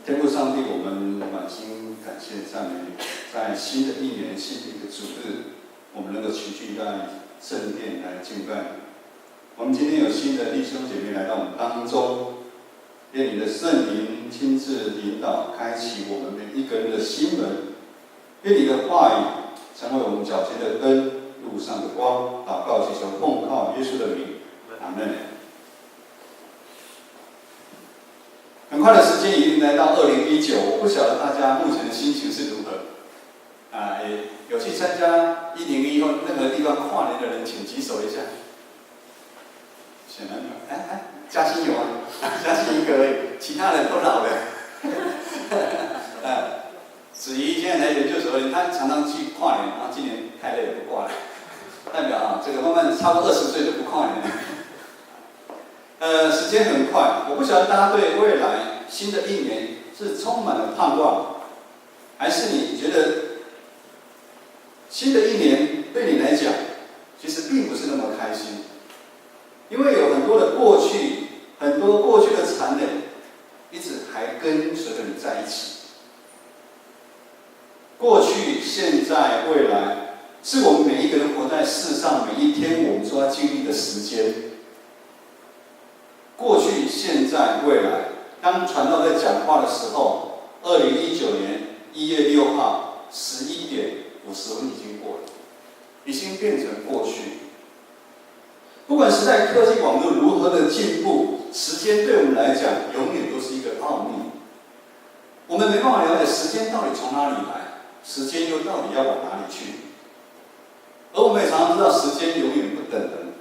天父上帝，我们满心感谢赞美你，在新的一年、新的一个主日，我们能够齐聚在圣殿来敬拜你。我们今天有新的弟兄姐妹来到我们当中，愿你的圣灵亲自引导，开启我们每一个人的心门。愿你的话语成为我们脚前的灯，路上的光。祷告祈求奉靠耶稣的名，阿们。很快的时间已经来到2019，我不晓得大家目前的心情是如何。有去参加101或任何地方跨年的人，请举手一下。显然有，嘉欣有啊，嘉欣一个而已，其他人都老了。子怡现在才研究所，他常常去跨年，然后今年太累了不跨了，代表这个慢慢超过20岁就不跨年了。时间很快，我不晓得大家对未来新的一年是充满了盼望，还是你觉得新的一年对你来讲，其实并不是那么开心，因为有很多的过去，很多过去的残累，一直还跟随着你在一起。过去、现在、未来，是我们每一个人活在世上每一天我们所要经历的时间。过去、现在、未来，当传道在讲话的时候，2019年1月6号11点50分已经过了，已经变成过去。不管时代科技网络如何的进步，时间对我们来讲永远都是一个奥秘。我们没办法了解时间到底从哪里来，时间又到底要往哪里去。而我们也常常知道，时间永远不等人。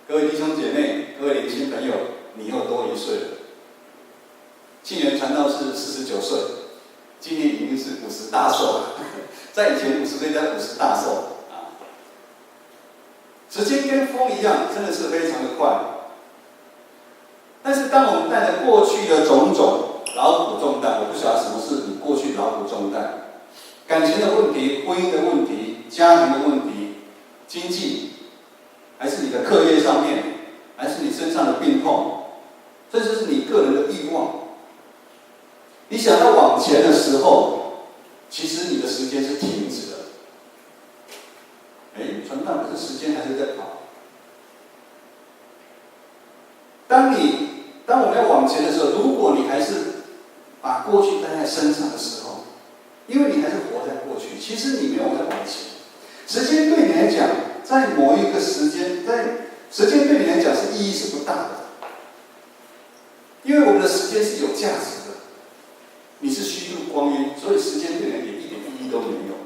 各位弟兄姐妹，各位年轻朋友，你又多1岁了。去年传道是49岁，今年已经是50大寿了。在以前50岁叫50大寿啊。时间跟风一样，真的是非常的快。但是当我们带着过去的种种劳苦重担，我不晓得什么是你过去劳苦重担，感情的问题、婚姻的问题、家庭的问题、经济，还是你的课业上面，还是你身上的病痛，甚至是你个人的欲望。你想要往前的时候，其实你的时间是停止的。传道可是时间还是在跑。当我们要往前的时候，如果你还是把过去带在身上的时候，因为你还是活在过去，其实你没有在往前。时间对你来讲，在某一个时间，时间对你来讲是意义是不大的，因为我们的时间是有价值的。你是虚度光阴，所以时间对你来讲一点意义都没有。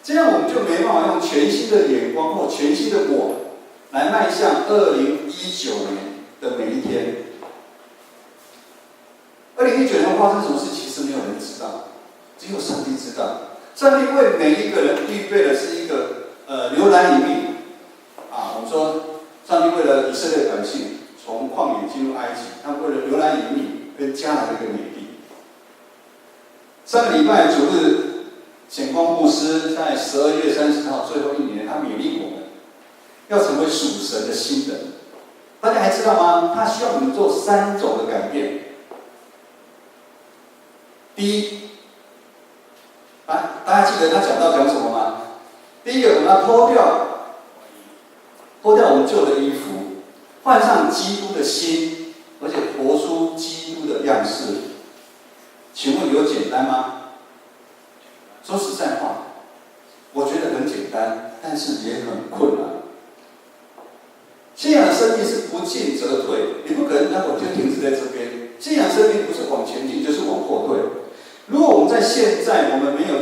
这样我们就没办法用全新的眼光或全新的我来迈向2019年的每一天。2019年发生什么事，其实没有人知道，只有上帝知道。上帝为每一个人预备的是一个流奶与蜜啊。我们说，上帝为了以色列百姓从旷野进入埃及，他为了流奶与蜜跟迦南的一个美地。上个礼拜主日，显光牧师在12月30号最后一年，他勉励我们要成为属神的新人。大家还知道吗？他需要我们做3种的改变。第一，大家记得他讲什么吗？第一个，我们要脱掉我们旧的衣服，换上基督的心，而且活出基督的样式。请问有简单吗？说实在话，我觉得很简单，但是也很困难。信仰的生命是不进则退，你不可能我就停止在这边。信仰生命不是往前进，就是往后退。如果我们在现在我们没有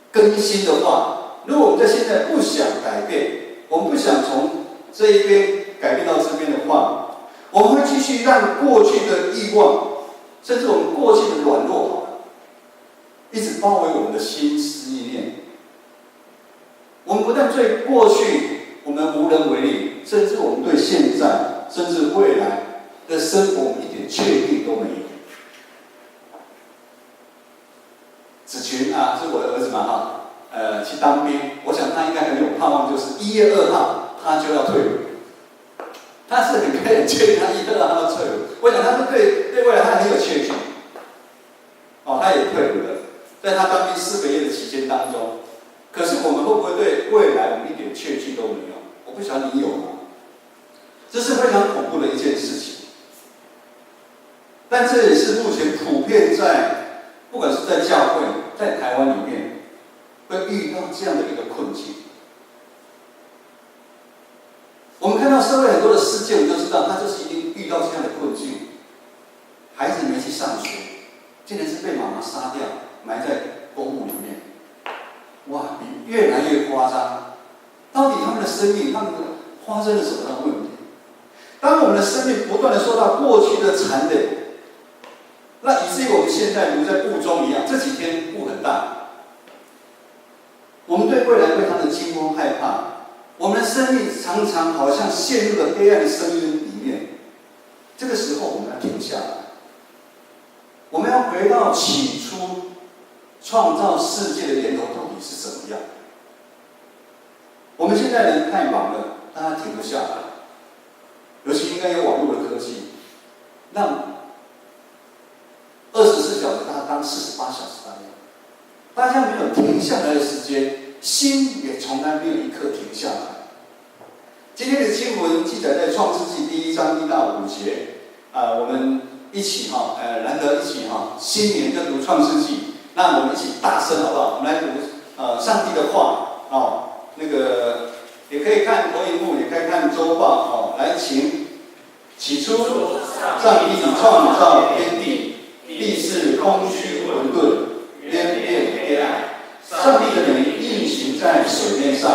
更新的话，如果我们在现在不想改变，我们不想从这一边改变到这边的话，我们会继续让过去的欲望，甚至我们过去的软弱，一直包围我们的心思意念。我们不但对过去我们无能为力，甚至我们对现在，甚至未来的生活，我们一点确定都没有。子群啊，是我的儿子嘛去当兵，我想他应该很有盼望，就是1月2号他就要退伍。他是很确定他1月2号要退伍，我想他是对未来他很有确信。他也退伍了，在他当兵4个月的期间当中，可是我们会不会对未来我们一点确据都没有？我不晓得你有吗？这是非常恐怖的一件事情。但这也是目前普遍在，不管是在教会，在台湾里面，会遇到这样的一个困境。我们看到社会很多的事件，我们就知道，他就是一定遇到这样的困境。孩子没去上学，竟然是被妈妈杀掉，埋在公墓里面。哇，越来越夸张。到底他们的生命，他们发生了什么样的问题？当我们的生命不断的受到过去的残忍，那以至于我们现在如在雾中一样，这几天雾很大，我们对未来非常的惊慌害怕，我们的生命常常好像陷入了黑暗的深渊里面。这个时候，我们要停下来，我们要回到起初创造世界的源头到底是怎么样？我们现在人太忙了，大家停不下来。尤其应该有网络的科技，让24小时大家当48小时那样，大家没有停下来的时间，心也从来没有一刻停下来。今天的经文记载在创世纪1章1到5节，我们一起难得一起新年就读创世纪，那我们一起大声好不好？我们来读上帝的话那个也可以看投影幕，也可以看周报来，请。起初，上帝创造天地，地是空虚混沌，渊变黑暗。上帝的灵运行在水面上。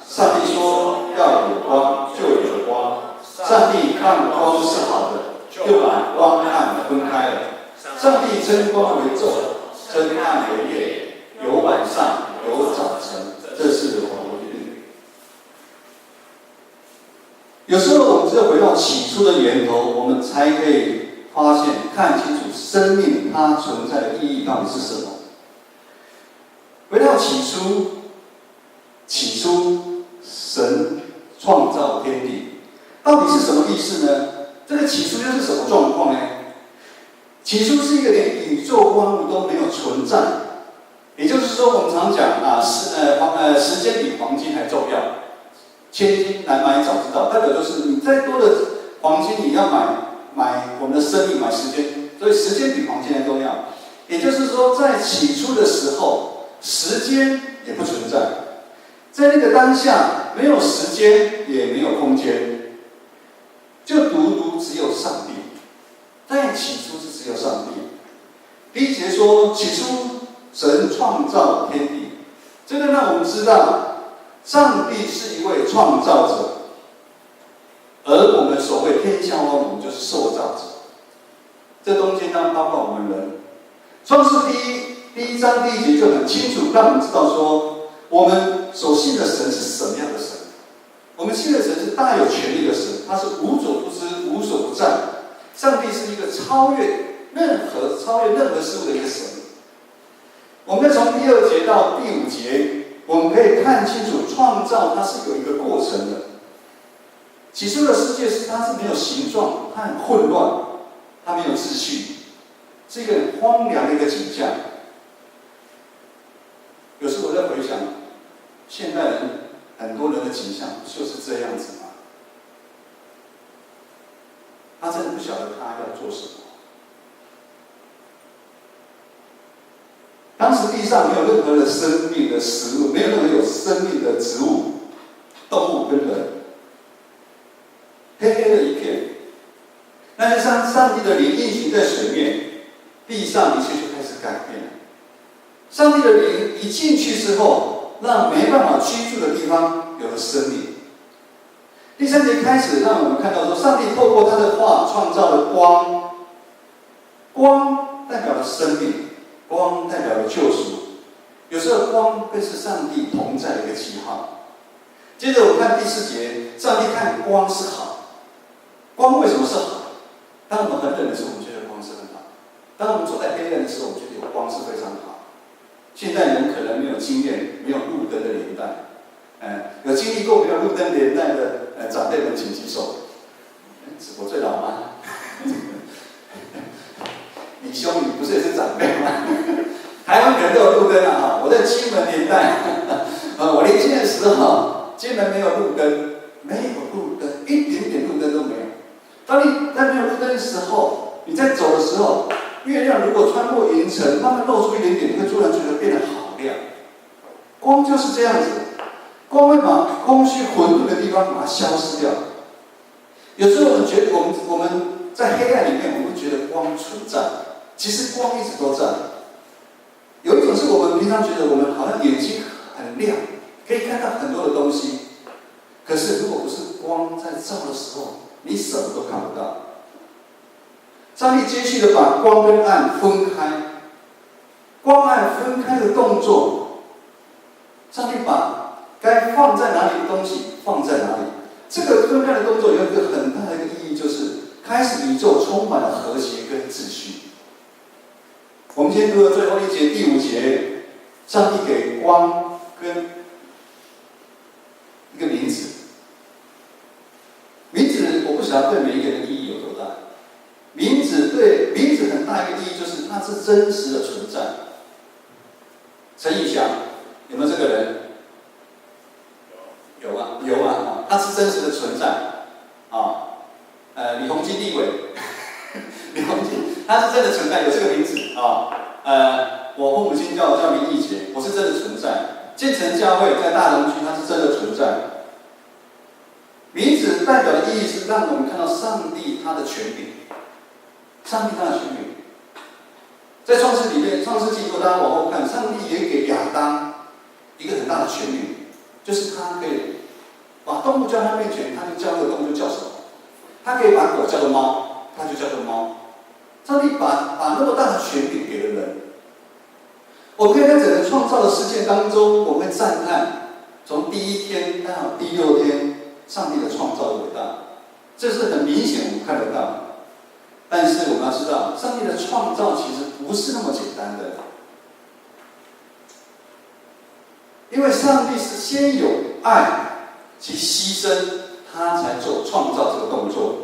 上帝说：“要有光，就有光。”上帝看光是好的，就把光暗分开了。上帝称光为昼，称暗为夜，有晚上，有早晨，这是红日。有时候我们只有回到起初的源头，我们才可以发现、看清楚生命它存在的意义到底是什么。回到起初，神创造天地，到底是什么意思呢？这个起初又是什么状况呢？起初是一个连宇宙万物都没有存在，也就是说，我们常讲时间比黄金还重要。千金难买早知道，代表就是你再多的黄金，你要买我们的生命，买时间，所以时间比黄金还重要。也就是说，在起初的时候，时间也不存在，在那个当下，没有时间，也没有空间，就独独只有上帝。在起初是只有上帝。第一节说，起初神创造天地，这个让我们知道。上帝是一位创造者，而我们所谓天下万物就是受造者。这中间当然包括我们人。创世第一章第1节就很清楚，让我们知道说，我们所信的神是什么样的神。我们信的神是大有权力的神，他是无所不知、无所不在。上帝是一个超越任何事物的一个神。我们从第2节到第5节。我们可以看清楚，创造它是有一个过程的。起初的世界它是没有形状，它很混乱，它没有秩序，是一个很荒凉的一个景象。有时候我在回想，现代人很多人的景象就是这样子吗？他真的不晓得他要做什么。当时地上没有任何的生命的食物，没有任何有生命的植物、动物跟人，黑黑的一片。那就像上帝的灵运行在水面，地上一切就开始改变了。上帝的灵一进去之后，让没办法居住的地方有了生命。第3节开始让我们看到说，上帝透过他的话创造了光，光代表了生命。光代表了救赎，有时候光更是上帝同在的一个记号。接着我们看第4节，上帝看光是好。光为什么是好？当我们很冷的时候，我们觉得光是很好；当我们走在黑暗的时候，我们觉得有光是非常好。现在人可能没有经验，没有路灯的年代，有经历过没有路灯年代的长辈们请举手。我最老吗？李兄，你不是也是长辈吗？金门年代，我年轻的时候，金门没有路灯，没有路灯，一点点路灯都没有。当你在没有路灯的时候，你在走的时候，月亮如果穿过云层，慢慢露出一点点，你会突然觉得变得好亮。光就是这样子，光会把空虚混沌的地方把它消失掉。有时候我们觉得，我们在黑暗里面，我们会觉得光存在，其实光一直都在。有一种是我们平常觉得我们好像眼睛很亮，可以看到很多的东西，可是如果不是光在照的时候，你什么都看不到。上帝接续的把光跟暗分开，光暗分开的动作，上帝把该放在哪里的东西放在哪里。这个分开的动作有一个很大的一个意义，就是开始宇宙充满了和谐跟秩序。我们今天读的最后一节第5节，上帝给光跟一个名字。名字我不晓得对每一个人的意义有多大。名字很大一个意义，就是它是真实的存在。陈以翔有没有这个人？有啊，它是真实的存在啊。李洪基立委，李洪基他是真的存在，有这个名字啊。我父母亲叫林义杰，我是真的存在。建成教会在大同区，它是真的存在。名字代表的意义是让我们看到上帝他的权柄，上帝他的权柄。在创世里面，创世纪如果大家往后看，上帝也给亚当一个很大的权柄，就是他可以把动物叫他面前，他就叫那个动物就叫什么。他可以把狗叫做猫，他就叫做猫。上帝把那么大的权柄给了人。我们可以在整个创造的事件当中，我们会赞叹，从第1天到第6天，上帝的创造的伟大，这是很明显我们看得到。但是我们要知道，上帝的创造其实不是那么简单的，因为上帝是先有爱及牺牲，他才做创造这个动作。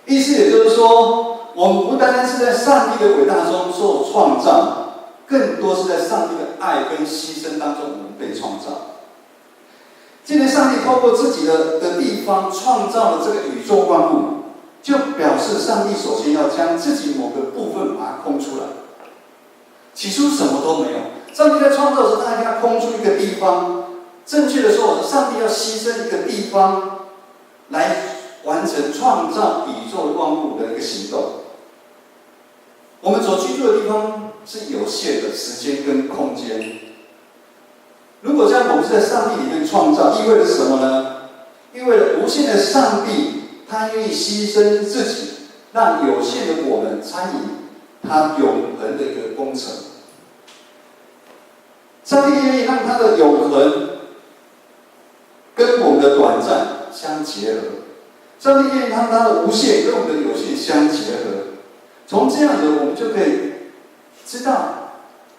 意思也就是说，我们不单单是在上帝的伟大中受创造，更多是在上帝的爱跟牺牲当中，我们被创造。既然上帝透过自己的地方创造了这个宇宙万物，就表示上帝首先要将自己某个部分把它空出来。起初什么都没有，上帝在创造的时候，他一定要空出一个地方。正确的说，上帝要牺牲一个地方来完成创造宇宙万物的一个行动。我们所居住的地方是有限的时间跟空间。如果这样，我们是在上帝里面创造，意味着什么呢？意味着无限的上帝，他愿意牺牲自己，让有限的我们参与他永恒的一个工程。上帝愿意让他的永恒跟我们的短暂相结合。上帝愿意让他的无限跟我们的有限相结合。从这样子，我们就可以知道，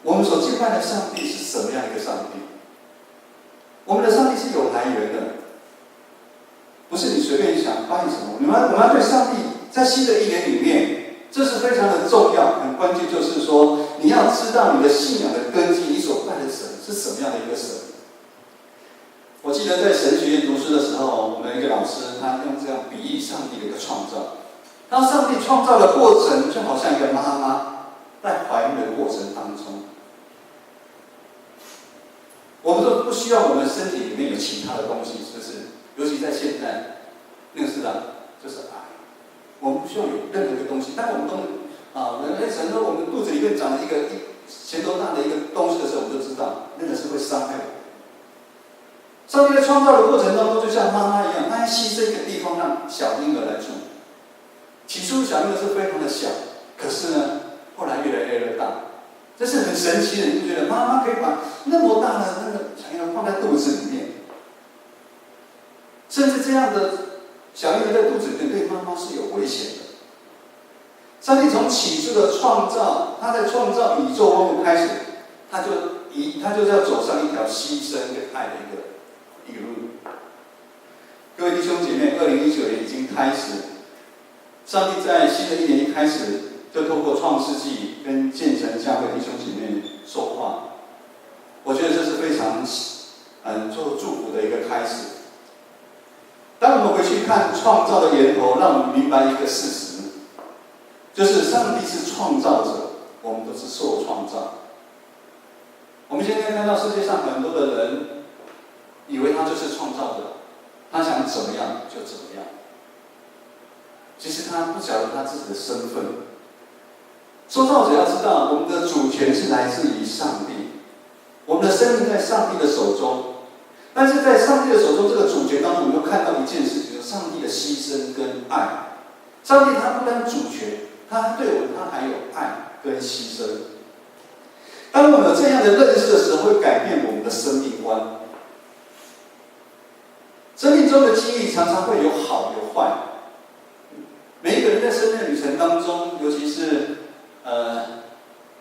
我们所敬拜的上帝是什么样一个上帝。我们的上帝是有来源的，不是你随便想拜什么。我们要对上帝在新的1年里面，这是非常的重要，很关键，就是说你要知道你的信仰的根基，你所拜的神是什么样的一个神。我记得在神学院读书的时候，我们一个老师他用这样比喻上帝的一个创造。当上帝创造的过程，就好像一个妈妈在怀孕的过程当中。我们都不需要我们身体里面有其他的东西，是不是？尤其在现在，那个是就是癌。我们不需要有任何一个东西，但我们都人类神说我们肚子里面长了一个拳头大的一个东西的时候，我们就知道那个是会伤害我们。上帝在创造的过程当中，就像妈妈一样，她牺牲一个地方让小婴儿来住。起初小婴儿是非常的小，可是呢，后来越来越大。这是很神奇的，你不觉得？妈妈可以把那么大的那个小婴儿放在肚子里面，甚至这样的小婴儿在肚子里面对妈妈是有危险的。上帝从起初的创造，他在创造宇宙万物开始，他就是要走上一条牺牲跟爱的一个路。各位弟兄姐妹，2019年已经开始，上帝在新的1年一开始，就透过创世纪跟建成教会弟兄姐妹说话，常做祝福的一个开始。当我们回去看创造的源头，让我们明白一个事实，就是上帝是创造者，我们都是受创造。我们现在看到世界上很多的人，以为他就是创造者，他想怎么样就怎么样。其实他不晓得他自己的身份。受造者要知道，我们的主权是来自于上帝，我们的生命在上帝的手中。但是在上帝的手中这个主权当中，我们又看到一件事情，就是上帝的牺牲跟爱。上帝他不单主权，他对我们他还有爱跟牺牲。当我们有这样的认识的时候，会改变我们的生命观。生命中的经历常常会有好有坏。每一个人在生命的旅程当中，尤其是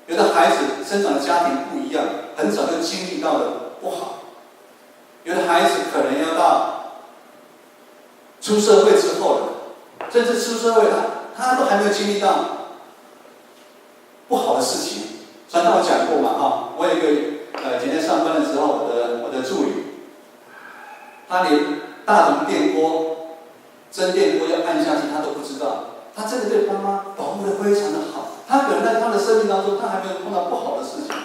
有的孩子生长的家庭不一样，很早就经历到了不好。有的孩子可能要到出社会之后了，甚至出社会他都还没有经历到不好的事情。传道我讲过嘛，我有一个今天上班的时候，我的助理，他连大同电锅、蒸电锅要按下去，他都不知道。他真的对妈妈保护得非常的好。他可能在他的生命当中，他还没有碰到不好的事情。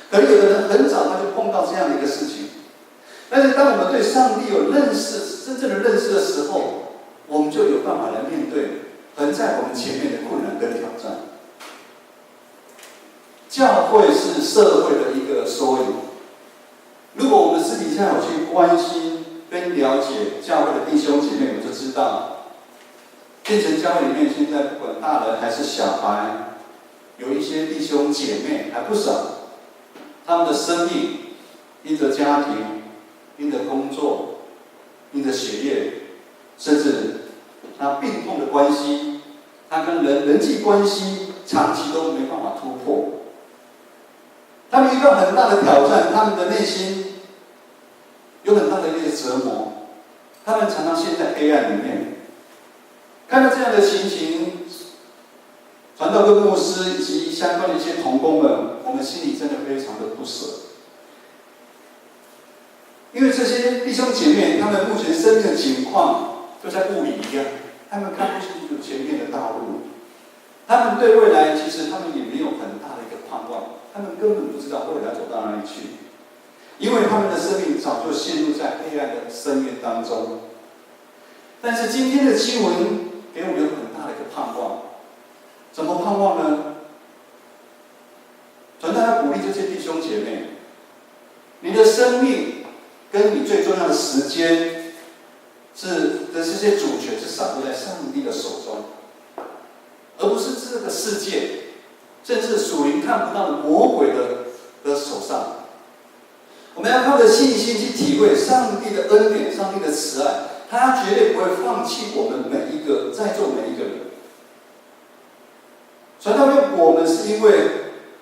可能有的人很早他就碰到这样的一个事情。但是当我们对上帝有认识、真正的认识的时候，我们就有办法来面对横在我们前面的困难跟挑战。教会是社会的一个缩影。如果我们私底下有去关心跟了解教会的弟兄姐妹，我们就知道，建成教会里面现在不管大人还是小孩，有一些弟兄姐妹还不少，他们的生命因着家庭、因着工作、因着学业，甚至他病痛的关系，他跟人际关系长期都没办法突破。他们遇到很大的挑战，他们的内心有很大的一个折磨，他们常常陷在黑暗里面。看到这样的情形，传道跟牧师以及相关的一些同工们，我们心里真的非常的不舍。因为这些弟兄姐妹，他们目前生命的情况就像雾里一样，他们看不清楚前面的道路，他们对未来其实他们也没有很大的一个盼望，他们根本不知道未来走到哪里去，因为他们的生命早就陷入在黑暗的深渊当中。但是今天的经文给我们有很大的一个盼望，怎么盼望呢？传道要鼓励这些弟兄姐妹，你的生命跟你最重要的时间的这些主权是掌握在上帝的手中，而不是这个世界，甚至属灵看不到的魔鬼的手上。我们要靠着信心去体会上帝的恩典、上帝的慈爱，他绝对不会放弃我们每一个在座每一个人。传道给我们是因为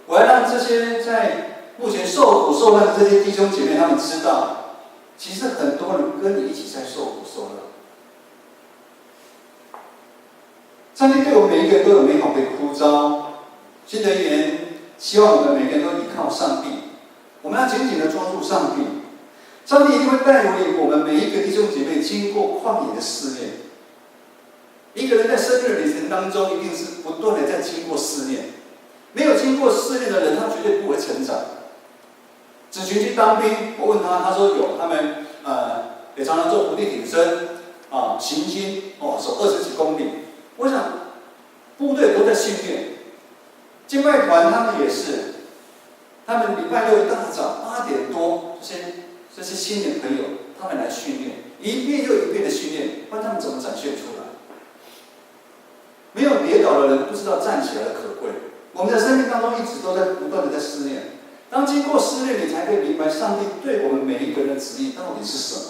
我要让这些在目前受苦受难的这些弟兄姐妹，他们知道，其实很多人跟你一起在受苦受难。上帝对我们每一个人都有美好的呼召。新的一年，希望我们每个人都依靠上帝。我们要紧紧地抓住上帝，上帝一定会带领我们每一个弟兄姐妹经过旷野的试炼。一个人在生命的旅程当中，一定是不断的在经过试炼。没有经过试炼的人，他绝对不会成长。子群去当兵，我问他，他说有，他们也常常做伏地挺身行军走20几公里。我想部队都在训练，敬拜团他们也是。他们礼拜六一大早8点多，这些青年朋友，他们来训练，一遍又一遍的训练，不然他们怎么展现出来？没有跌倒的人不知道站起来的可贵。我们在生命当中一直都在不断的在试炼，当经过试炼，你才可以明白上帝对我们每一个人的旨意到底是什么。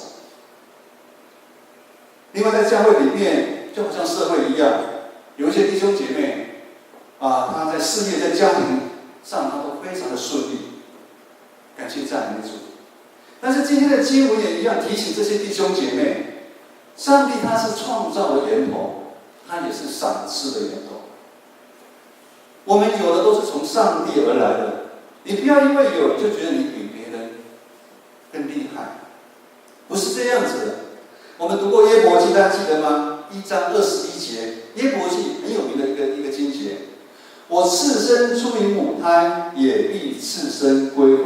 另外，在教会里面，就好像社会一样，有一些弟兄姐妹他在事业、在家庭上他都非常的顺利，感谢赞美主。但是今天的经文也一样提醒这些弟兄姐妹，上帝他是创造的源头，他也是赏赐的源头。我们有的都是从上帝而来的，你不要因为有就觉得你比别人更不是这样子的。我们读过约伯记，大家记得吗？1章21节，约伯记很有名的一个经节。我赤身出于母胎，也必赤身归回。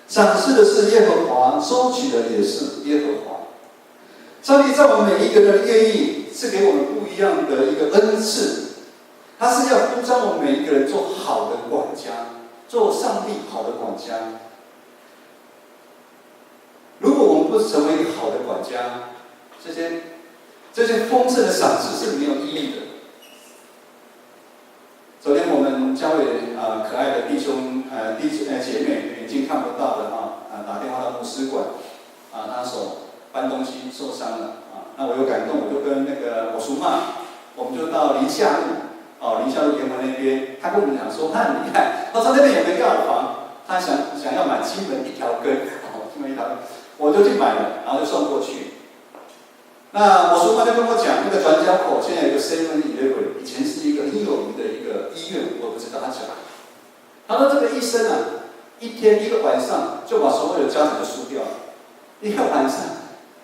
赏赐的是耶和华，收取的也是耶和华。上帝在我们每一个人愿意是给我们不一样的一个恩赐，他是要呼召我们每一个人做好的管家，做上帝好的管家。如果我们不成为一个好的管家，这些丰盛的赏赐是没有意义的。昨天我们教会可爱的弟兄姐妹眼睛看不到的打电话到牧师馆他手搬东西受伤了那我有感动，我就跟那个我叔妈，我们就到林下路林下路联盟那边，他跟我们讲说他很厉害，他说那边有个药房，他想要买金门一条根金门一条根，我就去买了，然后就送过去。那我叔妈就跟我讲，那个转角口现在有个 7-Eleven， 以前是一个很有名的一个医院，我不知道他讲。他说这个医生一天一个晚上就把所有的家产都输掉了，一个晚上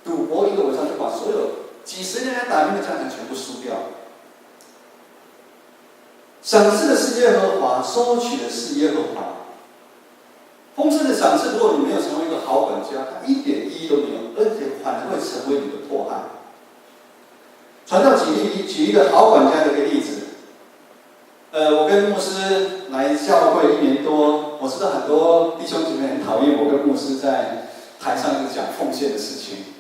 赌博一个晚上就把所有几十年来打拼的家产全部输掉了。赏赐的是耶和华，收取的是耶和华。丰盛的赏赐，如果你没有成为一个好管家，它一点意义都没有，而且反而会成为你的迫害。传道举一个好管家的一个例子。我跟牧师来教会1年多，我知道很多弟兄姐妹很讨厌我跟牧师在台上一直讲奉献的事情。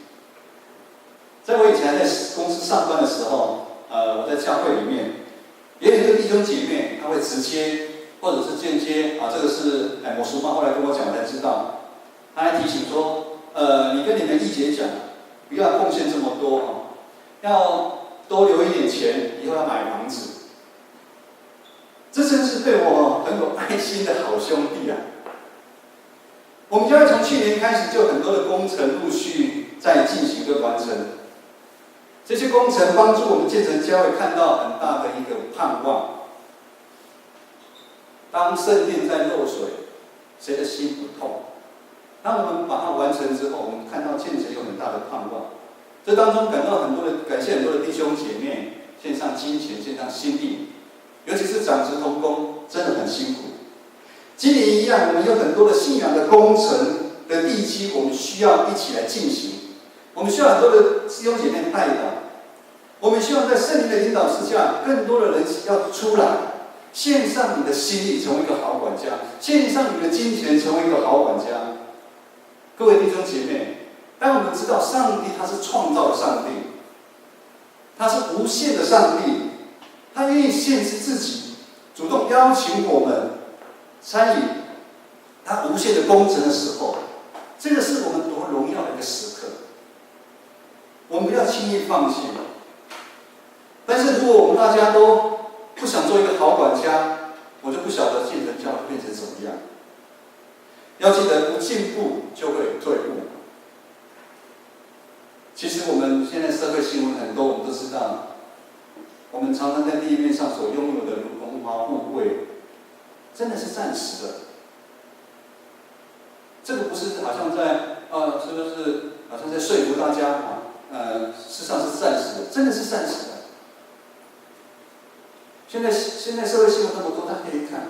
在我以前还在公司上班的时候，我在教会里面，也有一个弟兄姐妹，他会直接或者是间接这个是我叔妈后来跟我讲，我才知道。他还提醒说，你跟你们义姐讲，不要贡献这么多要多留一点钱，以后要买房子。这真是对我很有爱心的好兄弟啊！我们教会从去年开始就有很多的工程陆续在进行跟完成，这些工程帮助我们建成教会看到很大的一个盼望。当圣殿在漏水，谁的心不痛？当我们把它完成之后，我们看到建成有很大的盼望。这当中感谢很多的弟兄姐妹献上金钱，献上心力，尤其是长职同工，真的很辛苦。今年一样，我们有很多的信仰的工程的地基，我们需要一起来进行。我们需要很多的弟兄姐妹带导。我们希望在圣灵的引导之下，更多的人要出来，献上你的心力，成为一个好管家；献上你的金钱，成为一个好管家。各位弟兄姐妹，当我们知道上帝他是创造的上帝，他是无限的上帝，他愿意献出自己，主动邀请我们参与他无限的工程的时候，这个是我们多荣耀的一个时刻。我们不要轻易放弃。但是如果我们大家都不想做一个好管家，我就不晓得建成教会变成怎么样。要记得，不进步就会退步。其实我们现在社会新闻很多，我们都知道，我们常常在地面上所拥有的荣华富贵，真的是暂时的。这个不是好像在是不是好像在说服大家事实上是暂时的，真的是暂时的。现在社会新闻那么多，大家可以看，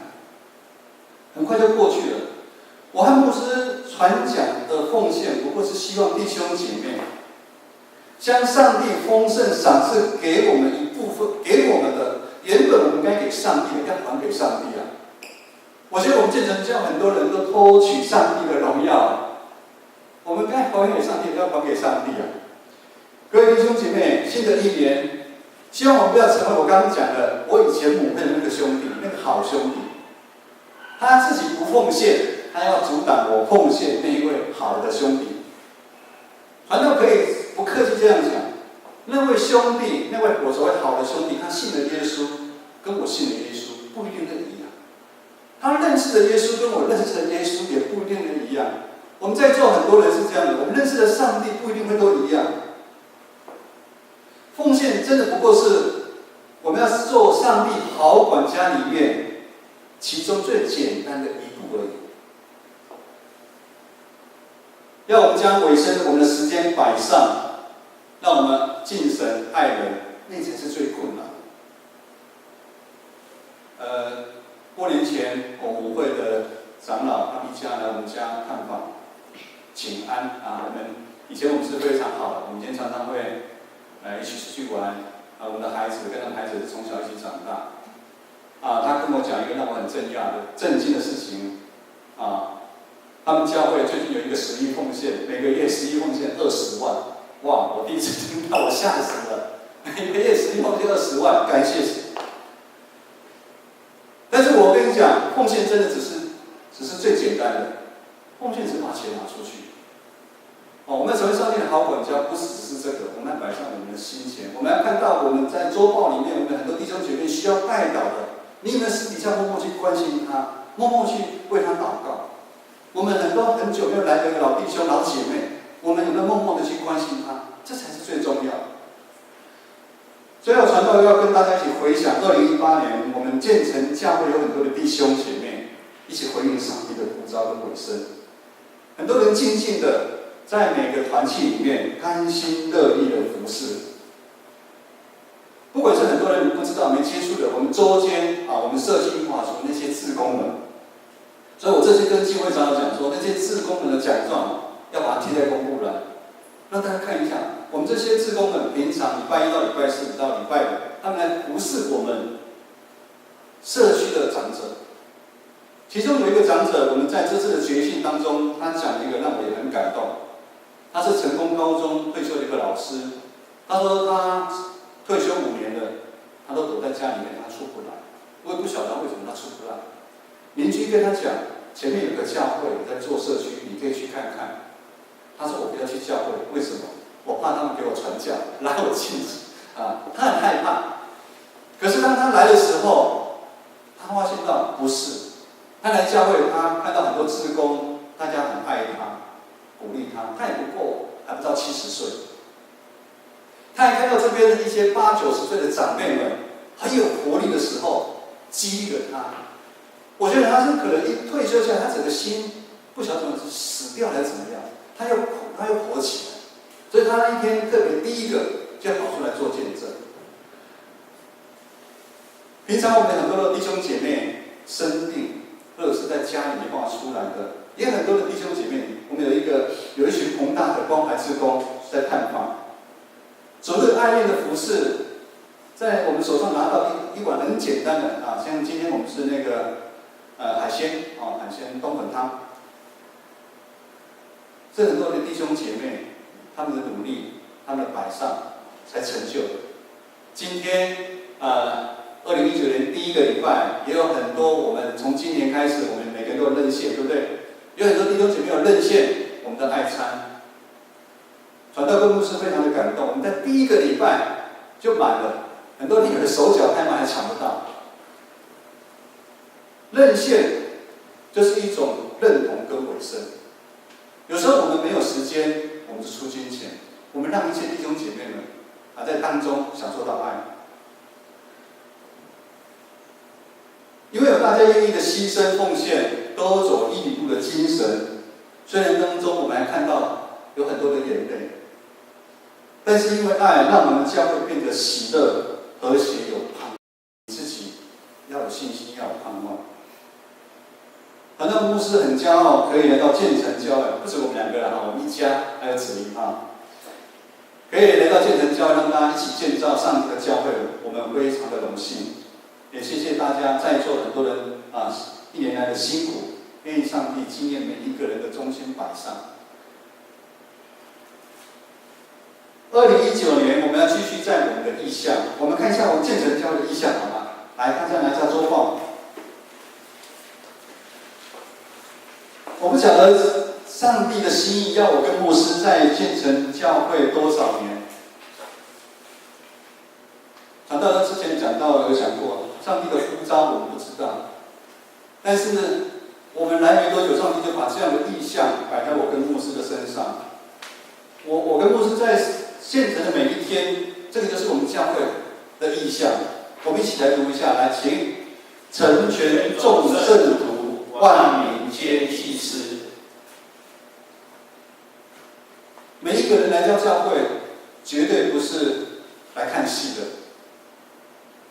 很快就过去了。我和牧师传讲的奉献，不过是希望弟兄姐妹将上帝丰盛赏赐给我们一部分，给我们的原本我们该给上帝的，要还给上帝啊！我觉得我们建成教很多人都偷取上帝的荣耀，我们该还给上帝，要还给上帝啊！各位弟兄姐妹，新的一年，希望我们不要成为我刚刚讲的我以前母会的那个兄弟，那个好兄弟，他自己不奉献，他要阻挡我奉献那一位好的兄弟。反正可以不客气这样讲，那位兄弟，那位我所谓好的兄弟，他信了耶稣，跟我信的耶稣不一定能一样。他认识的耶稣跟我认识的耶稣也不一定能一样。我们在座很多人是这样的，我们认识的上帝不一定会都一样。奉献真的不过是我们要做上帝好管家里面其中最简单的一步而已。要我们将尾声我们的时间摆上，让我们敬神爱人，那才是最困难的。过年前，我们舞会的长老他们一家来我们家探访，请安啊。以前我们是非常好的，我们以前常常会一起出去玩啊。我们的孩子跟他们孩子是从小一起长大啊。他跟我讲一个让我很震惊的事情啊。他们教会最近有一个11奉献，每个月11奉献20万，哇！我第一次听到，我吓死了。每个月11奉献20万，感谢神。但是我跟你讲，奉献真的只是最简单的，奉献只是把钱拿出去。我们成为上帝的好管家，不只是这个，我们要摆上我们的心钱，我们要看到我们在周报里面，我们很多弟兄姐妹需要带导的，你有没有私底下默默去关心他，默默去为他祷告？我们很多很久没有来的老弟兄、老姐妹，我们有没有默默的去关心他？这才是最重要的。最后，传道要跟大家一起回想2018年，我们建成教会有很多的弟兄姐妹一起回应上帝的呼召跟委身，很多人静静的在每个团契里面甘心乐意的服侍。不管是很多人不知道、没接触的，我们周间我们社区化所那些志工们。所以我这次跟基会长老讲说，那些志工们的奖状要把它贴在公布栏，让大家看一下，我们这些志工们平常礼拜1到礼拜4到礼拜5，他们来服侍我们社区的长者。其中有一个长者，我们在这次的决信当中，他讲一个让我也很感动。他是成功高中退休的一个老师，他说他退休5年了，他都躲在家里面，他出不来。我也不晓得为什么他出不来。邻居跟他讲，前面有个教会在做社区，你可以去看看。他说我不要去教会，为什么？我怕他们给我传教，拉我进去啊。他很害怕。可是当他来的时候，他发现到不是，他来教会，他看到很多志工，大家很爱他，鼓励他。他也还不到70岁。他也看到这边的一些80、90岁的长辈们很有活力的时候，激励了他。我觉得他是可能一退休下来，他整个心不晓得怎么死掉还是怎么样，他又活起来，所以他那一天特别第一个就跑出来做见证。平常我们很多的弟兄姐妹生病，或者是在家里没办法出来的，也有很多的弟兄姐妹，我们有一群宏大的关怀志工在探访，主日爱恋的服侍，在我们手上拿到一碗很简单的像今天我们是那个。海鲜冬粉汤，这很多的弟兄姐妹，他们的努力，他们的摆上，才成就的。今天2019年第一个礼拜，也有很多我们从今年开始，我们每个人都有认献，对不对？有很多弟兄姐妹有认献我们的爱餐。传道跟牧师非常的感动，我们在第一个礼拜就满了，很多弟兄的手脚太慢还抢不到。认献就是一种认同跟委身。有时候我们没有时间，我们就出金钱，我们让一些弟兄姐妹们在当中享受到爱。因为有大家愿意的牺牲奉献，都走一里路的精神，虽然当中我们还看到有很多的眼泪，但是因为爱，让我们教会变得喜乐、和谐、有盼望。自己要有信心，要有盼望。传道牧师很骄傲，可以来到建成教会，不止我们2个人我们一家还有子民可以来到建成教会，让大家一起建造上帝的教会，我们非常的荣幸。也谢谢大家在座很多人1年来的辛苦，愿意上帝纪念每一个人的忠心摆上。2019年我们要继续在我们的意向，我们看一下我们建成教会的意向好吗？来，大家拿一下周报。我们讲了上帝的心意，要我跟牧师在建成教会多少年？传道之前讲到有讲过，上帝的呼召我们不知道，但是呢，我们来没多久，上帝就把这样的意向摆在我跟牧师的身上。我跟牧师在建成的每一天，这个就是我们教会的意向。我们一起来读一下，来，请成全众圣徒，万民皆祭司。一个人来到教会，绝对不是来看戏的。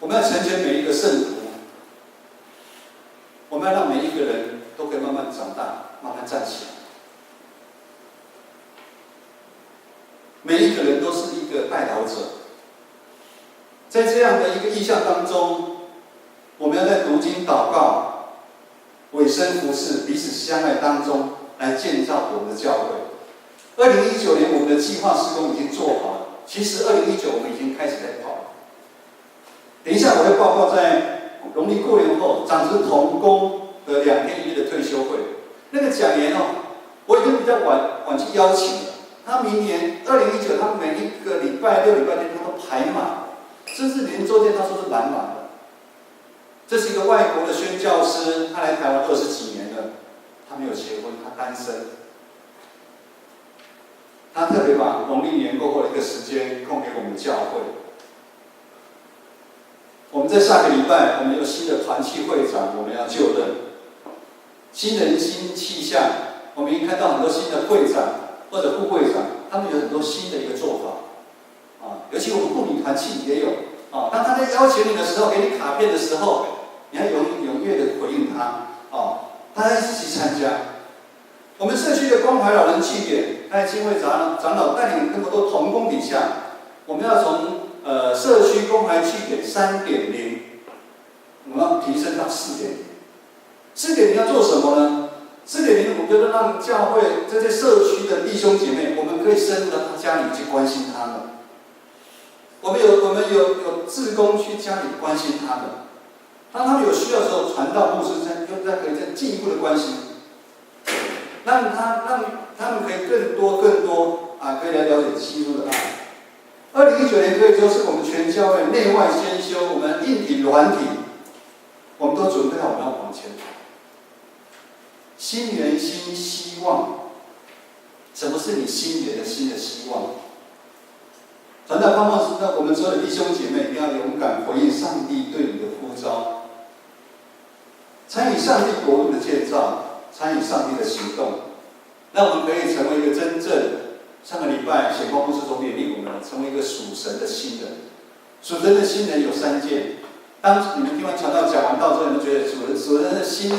我们要成全每一个圣徒，我们要让每一个人都可以慢慢长大，慢慢站起来。每一个人都是一个代祷者，在这样的一个意象当中，我们要在读经、祷告、委身服侍、彼此相爱当中，来建造我们的教会。2019年我们的计划施工已经做好了，其实2019我们已经开始在跑了。等一下我会报告在农历过年后，长子同工的2天1夜的退休会。那个讲员我已经比较晚去邀请了。他明年2019，他每一个礼拜6、礼拜天他都排满，甚至连周天他说是满满的。这是一个外国的宣教师，他来台湾20几年了，他没有结婚，他单身。他特别把农历年过后的一个时间空给我们教会。我们在下个礼拜，我们有新的团契会长，我们要就任。新人新气象，我们已经看到很多新的会长或者副会长，他们有很多新的一个做法。尤其我们妇女团契也有。当他在邀请你的时候，给你卡片的时候，你要踊跃的回应他。大家一起去参加。我们社区的关怀老人祭典，在金会长老带领那么多同工底下，我们要从社区关怀祭典3.0，我们要提升到4.0。4.0要做什么呢？4.0我们就是让教会这些社区的弟兄姐妹，我们可以深入到他家里去关心他们。我们有志工去家里关心他们，当他们有需要的时候，传道牧师再可以再进一步的关心。让他们可以更多可以来了解基督的爱。2019年可以说是我们全教会内外先修，我们硬体软体，我们都准备好，我们要往前跑。新年新希望，什么是你新年的新的希望？传道盼望是让我们所有的弟兄姐妹一定要勇敢回应上帝对你的呼召，参与上帝国度的建造，参与上帝的行动，让我们可以成为一个真正，上个礼拜显光牧师所勉励我们，成为一个属神的新人。属神的新人有3件。当你们听完传道讲完道之后，你们觉得属神的新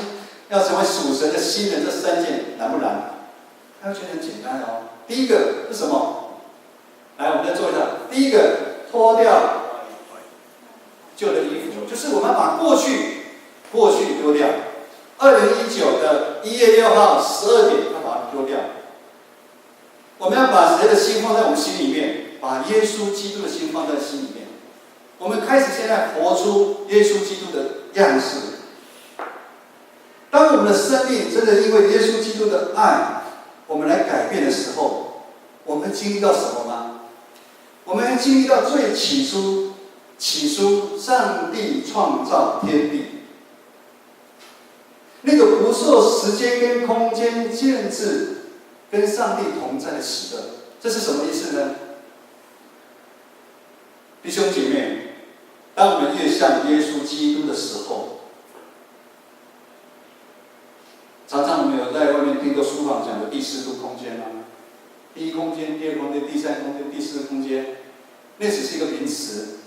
要成为属神的新人，这3件难不难？他觉得很简单哦。第一个是什么？来，我们再做一下。第一个，脱掉旧的衣服，就是我们把过去丢掉。2019的1月6号12点，要把它丢掉。我们要把谁的心放在我们心里面？把耶稣基督的心放在心里面。我们开始现在活出耶稣基督的样式。当我们的生命真的因为耶稣基督的爱，我们来改变的时候，我们经历到什么吗？我们会经历到最起初，上帝创造天地，那个不受时间跟空间限制，跟上帝同在的喜乐，这是什么意思呢？弟兄姐妹，当我们越像耶稣基督的时候，常常我们有在外面听过书房讲的第4度空间吗？第1空间、第2空间、第3空间、第4空间，那只是一个名词。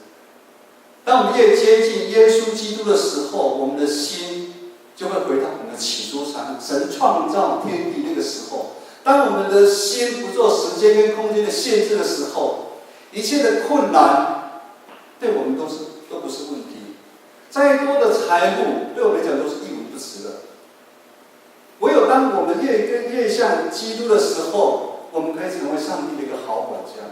当我们越接近耶稣基督的时候，我们的心就会回到我们的起初神创造天地那个时候。当我们的心不受时间跟空间的限制的时候，一切的困难对我们都不是问题。再多的财富对我们来讲都是一文不值的。唯有当我们越像基督的时候，我们可以成为上帝的一个好管家，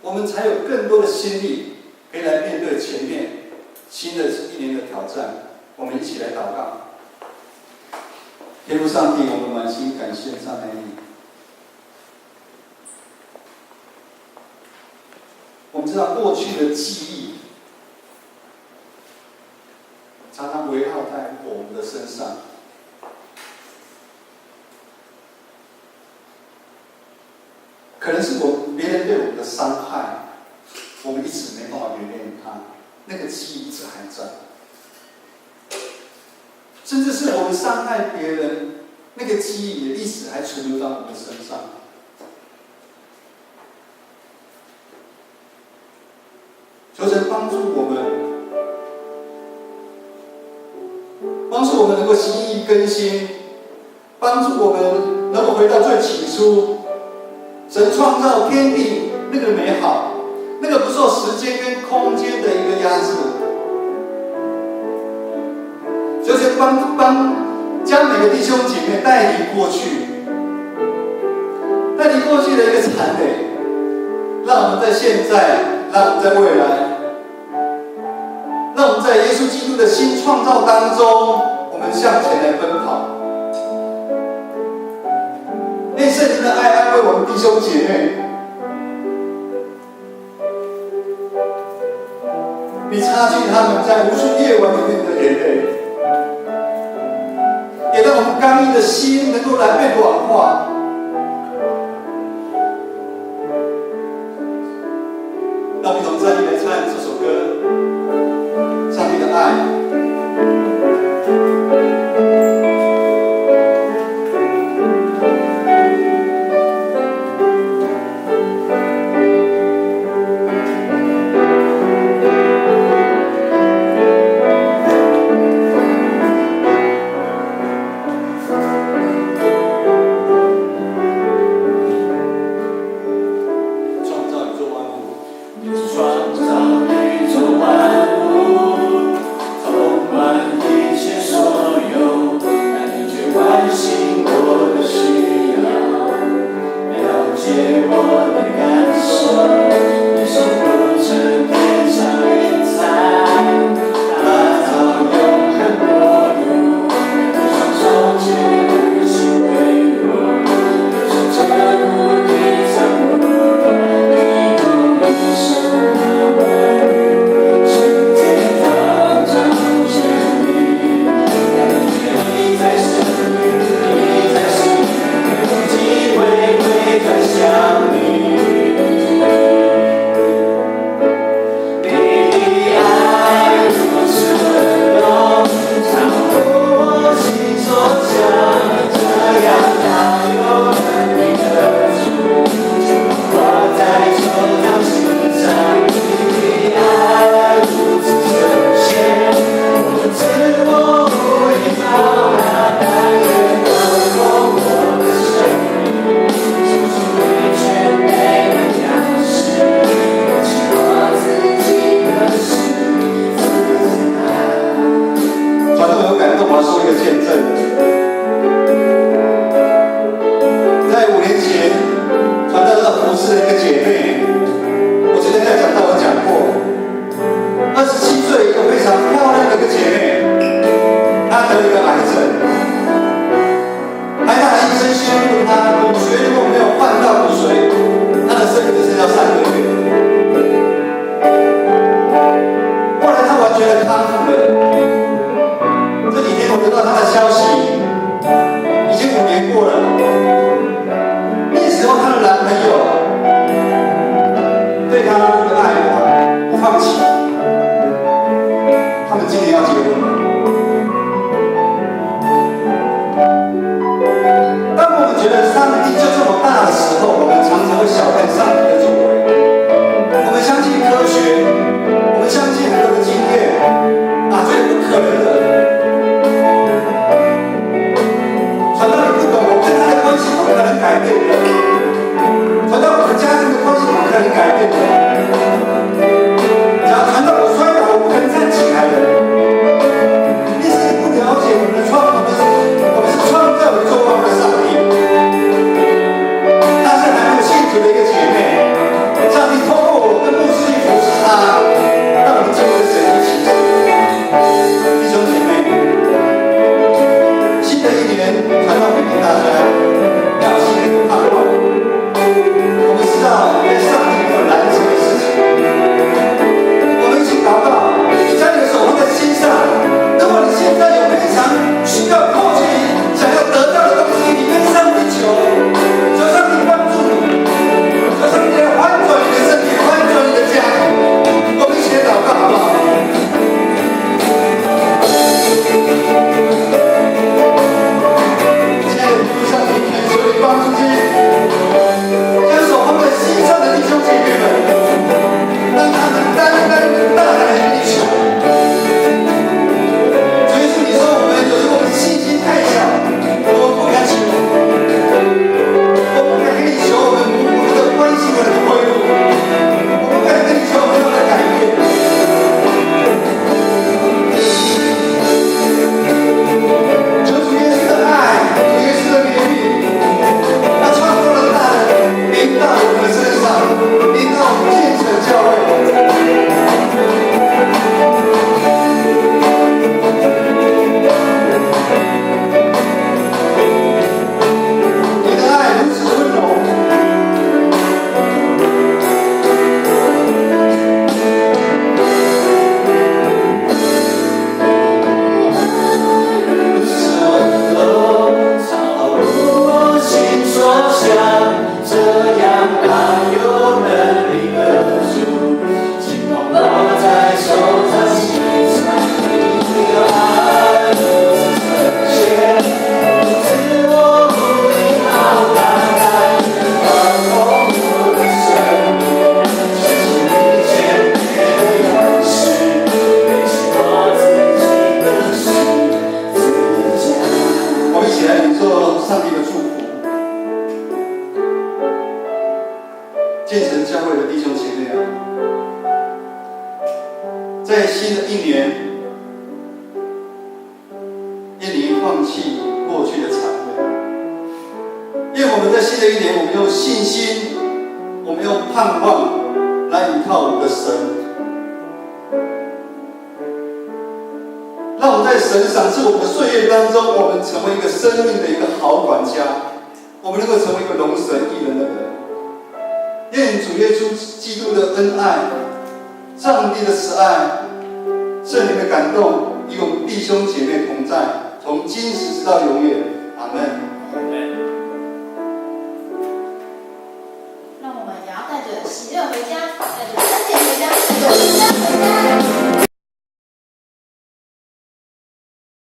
我们才有更多的心力可以来面对前面新的1年的挑战。我们一起来祷告。天父上帝，我们满心感谢赞美你。我们知道过去的记忆常常围绕在我们的身上，可能是别人对我们的伤害，我们一直没办法原谅他，那个记忆一直还在。甚至是我们伤害别人，那个记忆也一直还存留到我们身上。求神帮助我们，帮助我们能够心意更新，帮助我们能够回到最起初，神创造天地那个美好，那个不受时间跟空间的一个压制。求神将每个弟兄姐妹带离过去，带离过去的一个残累，让我们在现在，让我们在未来，让我们在耶稣基督的新创造当中，我们向前来奔跑。愿圣灵的爱安慰我们弟兄姐妹，你擦去他们在无数夜晚里面的眼泪，也让我们刚硬的心能够来被软化。让我们一同站立来唱这首歌，上帝的爱。我在新的一年，愿你放弃过去的残忍。愿我们在新的一年，我们用信心，我们用盼望来依靠我们的神。让我们在神赏赐我们的岁月当中，我们成为一个生命的一个好管家，我们能够成为一个容神益人的人。愿主耶稣基督的恩爱、上帝的慈爱、圣灵的感动，与我们弟兄姐妹同在，从今时直到永远。阿门。让我们也要带着喜乐回家，带着恩典回家，带着平安回家。